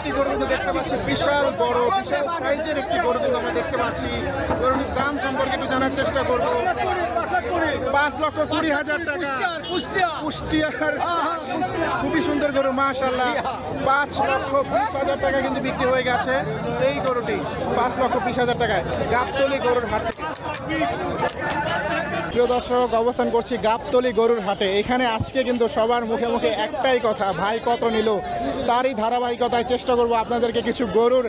একটি গরু কিন্তু দেখতে পাচ্ছি, বিশাল বড় বিশাল সাইজের একটি গরু কিন্তু আমরা দেখতে পাচ্ছি। গরুর দাম সম্পর্কে একটু জানার চেষ্টা করবো। 5,20,000 টাকা। কুষ্টিয়ার খুবই সুন্দর গরু, মাশাআল্লাহ। 5,20,000 টাকা কিন্তু বিক্রি হয়ে গেছে এই গরুটি। 5,20,000 টাকায় গাবতলী গরুর হাট থেকে। প্রিয় দর্শক, অবস্থান করছি গাবতলী গরুর হাটে। এখানে আজকে কিন্তু সবার মুখে মুখে একটাই কথা, ভাই কত নিল। তারই ধারাবাহিকতায় চেষ্টা করব আপনাদেরকে কিছু গরুর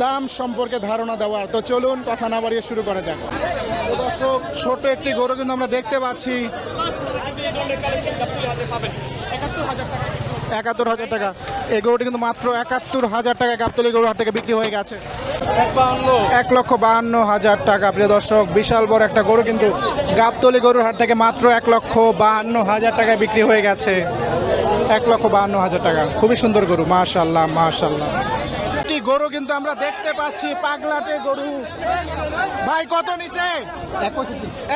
দাম সম্পর্কে ধারণা দেওয়ার। তো চলুন কথা না বাড়িয়ে শুরু করা যাক। প্রিয় দর্শক, ছোট একটি গরু কিন্তু আমরা দেখতে পাচ্ছি। 71,000 টাকা। এই গরুটি কিন্তু মাত্র 71,000 টাকা গাবতলী গরুর হাট থেকে বিক্রি হয়ে গেছে। 1,52,000 টাকা। প্রিয় দর্শক, বিশাল বড় একটা গরু কিন্তু গাবতলী গরুর হাট থেকে মাত্র 1,52,000 টাকায় বিক্রি হয়ে গেছে। 1,52,000 টাকা। খুবই সুন্দর গরু, মাশাআল্লাহ মাশাআল্লাহ। একটি গরু কিন্তু আমরা দেখতে পাচ্ছি, পাগলাটে গরু। ভাই কত নিছে?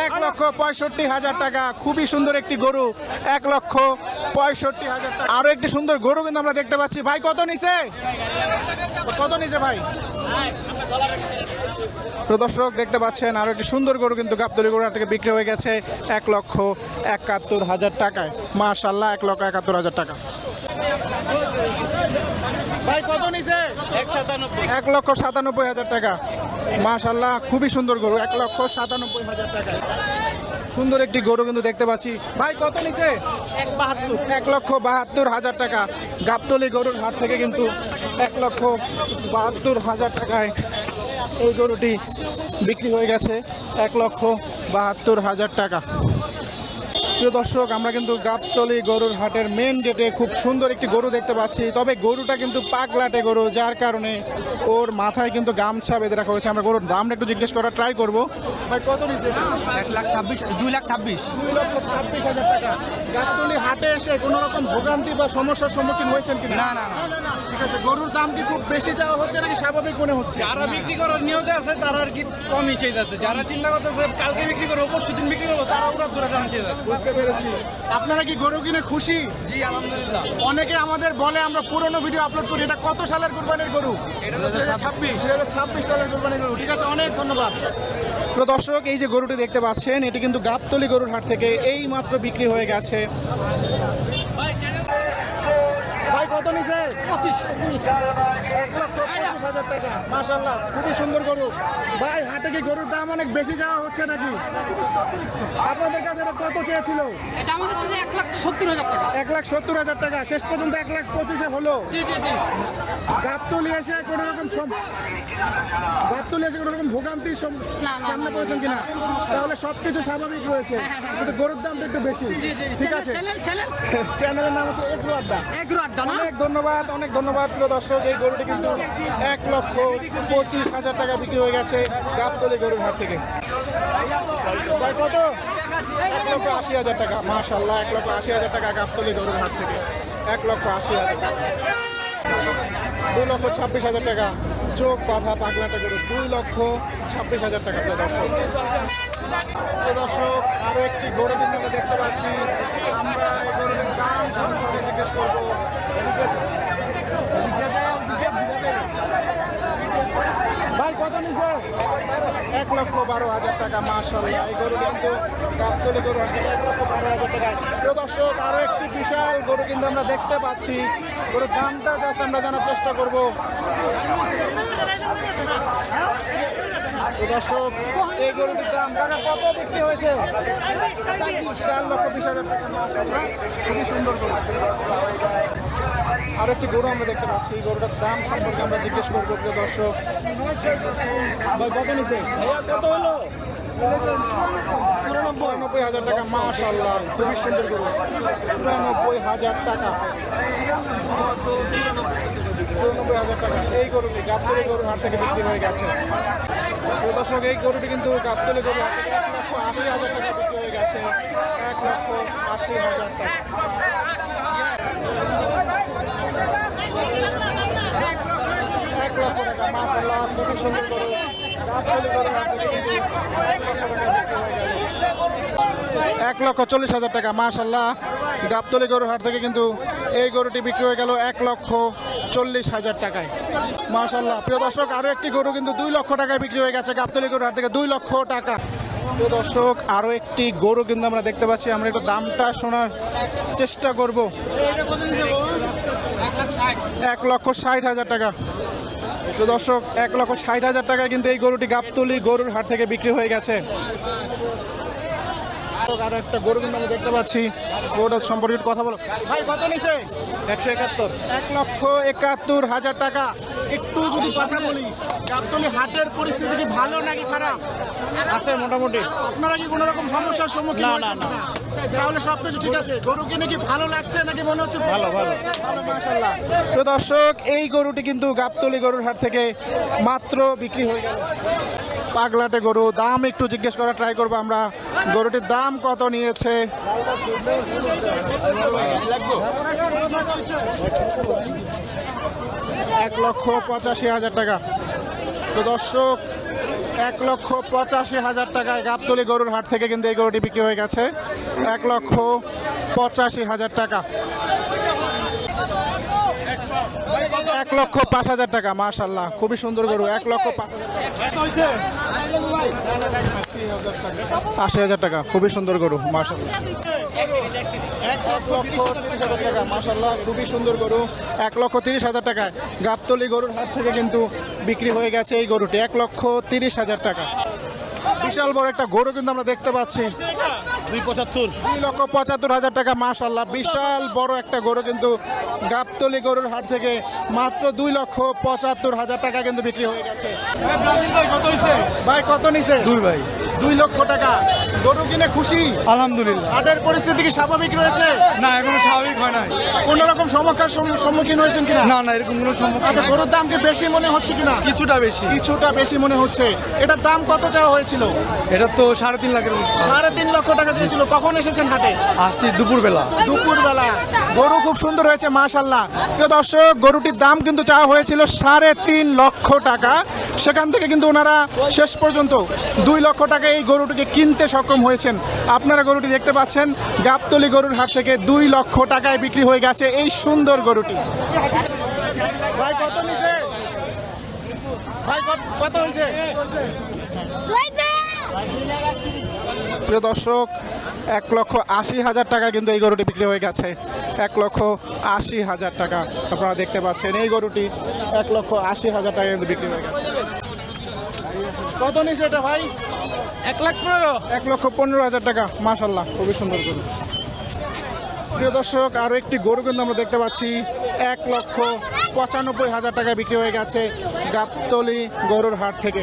1,65,000 টাকা। খুবই সুন্দর একটি গরু, 1,65,000 টাকা। আরো একটি সুন্দর গরু কিন্তু আমরা দেখতে পাচ্ছি। ভাই কত নিছে? কত নিছে ভাই? প্রদর্শক দেখতে পাচ্ছেন, আরো একটি সুন্দর গরু কিন্তু গাবতলী গরুর হাট থেকে বিক্রি হয়ে গেছে 1,71,000 টাকায়। মাশাআল্লাহ, 1,71,000 টাকা। ভাই কত নিছে? 1,97,000 টাকা। মাশাআল্লাহ, খুবই সুন্দর গরু, 1,97,000 টাকায়। সুন্দর একটি গরু কিন্তু দেখতে পাচ্ছি। ভাই কত নিছে? 1,72,000 টাকা। গাবতলী গরুর হাট থেকে কিন্তু 1,72,000 টাকায় এই গরুটি বিক্রি হয়ে গেছে, 1,72,000 টাকা। প্রিয় দর্শক, আমরা কিন্তু গাবতলী গরুর হাটের মেন গেটে খুব সুন্দর একটি গরু দেখতে পাচ্ছি। তবে গরুটা কিন্তু পাগলাটে গরু, যার কারণে ওর মাথায় কিন্তু গামছা বেঁধে রাখা হয়েছে। আমরা গরুর দামটা একটু জিজ্ঞেস করার ট্রাই করবো। ভাই কত নিচ্ছে? 2,26,000 টাকা। গাবতলী হাটে এসে কোনো রকম ভোগান্তি বা সমস্যার সম্মুখীন হয়েছেন কিনা? না। ঠিক আছে, গরুর দাম কি খুব বেশি চাওয়া হচ্ছে নাকি স্বাভাবিক মনে হচ্ছে? যারা বিক্রি করার নিয়তে আছে তারা আর কি কমই চাইতেছে। যারা চিন্তা করতেছে কালকে বিক্রি করবো, পরশু দিন বিক্রি করবো, তারা পুরো দূরে দাম চাইতেছে। বুঝতে পেরেছি। আপনারা কি গরু কিনে খুশি? জি আলহামদুলিল্লাহ। অনেকে আমাদের বলে আমরা পুরনো ভিডিও আপলোড করি। এটা কত সালের কুরবানির গরু? এটা 2026 সালের কুরবানির গরু। ঠিক আছে, অনেক ধন্যবাদ। তো দর্শক, এই যে গরুটি দেখতে পাচ্ছেন, এটি কিন্তু গাবতলী গরুর হাট থেকে এই মাত্র বিক্রি হয়ে গেছে। ভাই কত নিছে? 1,25,000 টাকা। মাশাআল্লাহ, খুবই সুন্দর গরু। ভাই হাটে কি গরুর দাম অনেক বেশি যাওয়া হচ্ছে নাকি? আপনাদের কাছে এটা কত চেয়েছিল? এটা আমাদের কাছে 1,70,000 টাকা। 1,70,000 টাকা। শেষ পর্যন্ত 1,25,000 হলো। জি। গাবতলী এসে কোনো রকম ভোগান্তির সামনে পড়েছেন কিনা? তাহলে সবকিছু স্বাভাবিক রয়েছে, কিন্তু গরুর দামটা একটু বেশি। ঠিক আছে, চ্যানেলের নাম হচ্ছে এগ্রো আড্ডা। অনেক ধন্যবাদ প্রিয় দর্শক। এই গরুটি কিন্তু 1,25,000 টাকা বিক্রি হয়ে গেছে গাবতলী গরুর হাট থেকে। ভাই কত? 1,80,000 টাকা। মাশাআল্লাহ, 1,80,000 টাকা গাবতলী গরুর হাট থেকে। 1,80,000 টাকা। 2,26,000 টাকা। চোখ বাঁধা পাগলাটা গরু, 2,26,000 টাকা। প্রিয় দর্শক, আরো একটি গরু কিন্তু আমরা দেখতে পাচ্ছি। আমরা এই গরুর দাম সম্পর্কে জিজ্ঞেস করবো। ভাই কত নিছে? 1,12,000 টাকা। মাশাআল্লাহ, এই গরু কিন্তু গাবতলী গরু হাট থেকে 1,12,000 টাকা। প্রিয় দর্শক, আরো একটি বিশাল গরু কিন্তু আমরা দেখতে পাচ্ছি। গরুর দামটা জাস্ট আমরা জানার চেষ্টা করবো। দর্শক, এই গরুটির দাম টাকা কত বিক্রি হয়েছে? 4,20,000 টাকা। মাশাআল্লাহ, খুবই সুন্দর গরু। আর একটি গরু আমরা দেখতে পাচ্ছি। এই গরুটার দাম সম্পর্কে আমরা জিজ্ঞেস করবো। প্রিয় দর্শক, ভাই কত নিচ্ছে? কত হলো? 94,000 টাকা। মাশাআল্লাহ, খুবই সুন্দর গরু। 94,000 টাকা। 94,000 টাকা। এই গরুটি গাবতলী গরুর হাট থেকে বিক্রি হয়ে গেছে। দর্শক, এই গরুটি কিন্তু গাবতলী গরুর হাট থেকে 1,80,000 টাকা বিক্রি হয়ে গেছে। 1,80,000 টাকা। 1,00,000 টাকা। মাশাআল্লাহ, খুবই সুন্দর গরু। গাবতলী গরুর হাট থেকে কিন্তু 1,40,000 টাকা। মাশাআল্লাহ, গাবতলী গরুর হাট থেকে কিন্তু এই গরুটি বিক্রি হয়ে গেল 1,40,000 40,000 টাকায়। মাশাআল্লাহ প্রিয় দর্শক, আরও একটি গরু কিন্তু 2 লক্ষ টাকায় বিক্রি হয়ে গেছে গাবতলী গরুর হাট থেকে। 2 লক্ষ টাকা। প্রিয় দর্শক, আরও একটি গরু কিন্তু আমরা দেখতে পাচ্ছি। আমরা একটু দামটা শোনার চেষ্টা করব। 1,60,000 টাকা। তো দর্শক, 1,60,000 টাকায় কিন্তু এই গরুটি গাবতলী গরুর হাট থেকে বিক্রি হয়ে গেছে। আরো একটা গরু কিন্তু আমরা দেখতে পাচ্ছি, গরুটার সম্পর্কে একটু কথা বলো ভাই। কত নিছে? 171। 1,71,000 টাকা। একটু যদি কথা বলি, গাবতলী হাটের পরিস্থিতি কি ভালো নাকি খারাপ? আছে মোটামুটি। আপনারা কি কোনো রকম সমস্যার সম্মুখীন হয়েছেন? না। তাহলে সব কিছু ঠিক আছে। গরু কিনে কি ভালো লাগছে নাকি মনে হচ্ছে ভালো। মাশাআল্লাহ। তো দর্শক, এই গরুটি কিন্তু গাবতলী গরুর হাট থেকে মাত্র বিক্রি হয়ে গেল। পাগলাটে গরু। দাম একটু জিজ্ঞেস করা ট্রাই করবো আমরা। গরুটির দাম কত নিয়েছে? 1,85,000 টাকা। তো দর্শক, 1,85,000 টাকায় গাবতলী গরুর হাট থেকে কিন্তু এই গরুটি বিক্রি হয়ে গেছে। 1,85,000 টাকা। 1,05,000 টাকা। মাশাআল্লাহ, খুবই সুন্দর গরু। 1,05,000 80,000 টাকা। খুবই সুন্দর গরু। মাশাআল্লাহ। 1,30,000 টাকা। মাশাআল্লাহ, খুবই সুন্দর গরু। 1,30,000 টাকায় গাবতলী গরুর হাট থেকে কিন্তু বিক্রি হয়ে গেছে এই গরুটি। 1,30,000 টাকা। বিশাল বড় একটা গরু কিন্তু আমরা দেখতে পাচ্ছি। 2,75,000 টাকা। মাশাআল্লাহ, বিশাল বড় একটা গরু কিন্তু গাবতলী গরুর হাট থেকে মাত্র 2,75,000 টাকা কিন্তু বিক্রি হয়ে গেছে। ভাই কত নিছে? 2 ভাই। 2 লক্ষ টাকা। গরু কিনে খুশি? আলহামদুলিল্লাহ। হাটের পরিস্থিতি কি স্বাভাবিক রয়েছে? না, এখনো স্বাভাবিক হয় নাই। কোন রকম সমস্যার সম্মুখীন হয়েছেন কিনা? না, এরকম কোনো সমস্যা আচ্ছা, গরুর দাম কি বেশি মনে হচ্ছে কিনা? কিছুটা বেশি। কিছুটা বেশি মনে হচ্ছে। এটার দাম কত চাওয়া হয়েছিল? এটা তো 3.5 লাখের মতো। 3.5 লক্ষ টাকা চেয়েছিল। কখন এসেছেন হাটে? আসছি দুপুরবেলা। দুপুরবেলা। গরু খুব সুন্দর হয়েছে মাশাআল্লাহ। প্রিয় দর্শক, গরুটির দাম কিন্তু চাওয়া হয়েছিল 3.5 লক্ষ টাকা। সেখান থেকে কিন্তু ওনারা শেষ পর্যন্ত 2 লক্ষ টাকা এই গরুটিকে কিনতে সক্ষম হয়েছেন। আপনারা গরুটি দেখতে পাচ্ছেন, গাবতলী গরুর হাট থেকে 2 লক্ষ টাকায় বিক্রি হয়ে গেছে এই সুন্দর গরুটি। ভাই কত নিছে? ভাই কত হয়েছে? প্রিয় দর্শক, 1,80,000 টাকা কিন্তু এই গরুটি বিক্রি হয়ে গেছে। 1,80,000 টাকা আপনারা দেখতে পাচ্ছেন। এই গরুটি 1,80,000 টাকা কিন্তু বিক্রি হয়ে গেছে। কত নিচ্ছে এটা ভাই? 1,15,000। 1,15,000 টাকা। মাশাআল্লাহ, খুবই সুন্দর গরু। প্রিয় দর্শক, আরও একটি গরু কিন্তু আমরা দেখতে পাচ্ছি। 1,95,000 টাকায় বিক্রি হয়ে গেছে গাবতলী গরুর হাট থেকে।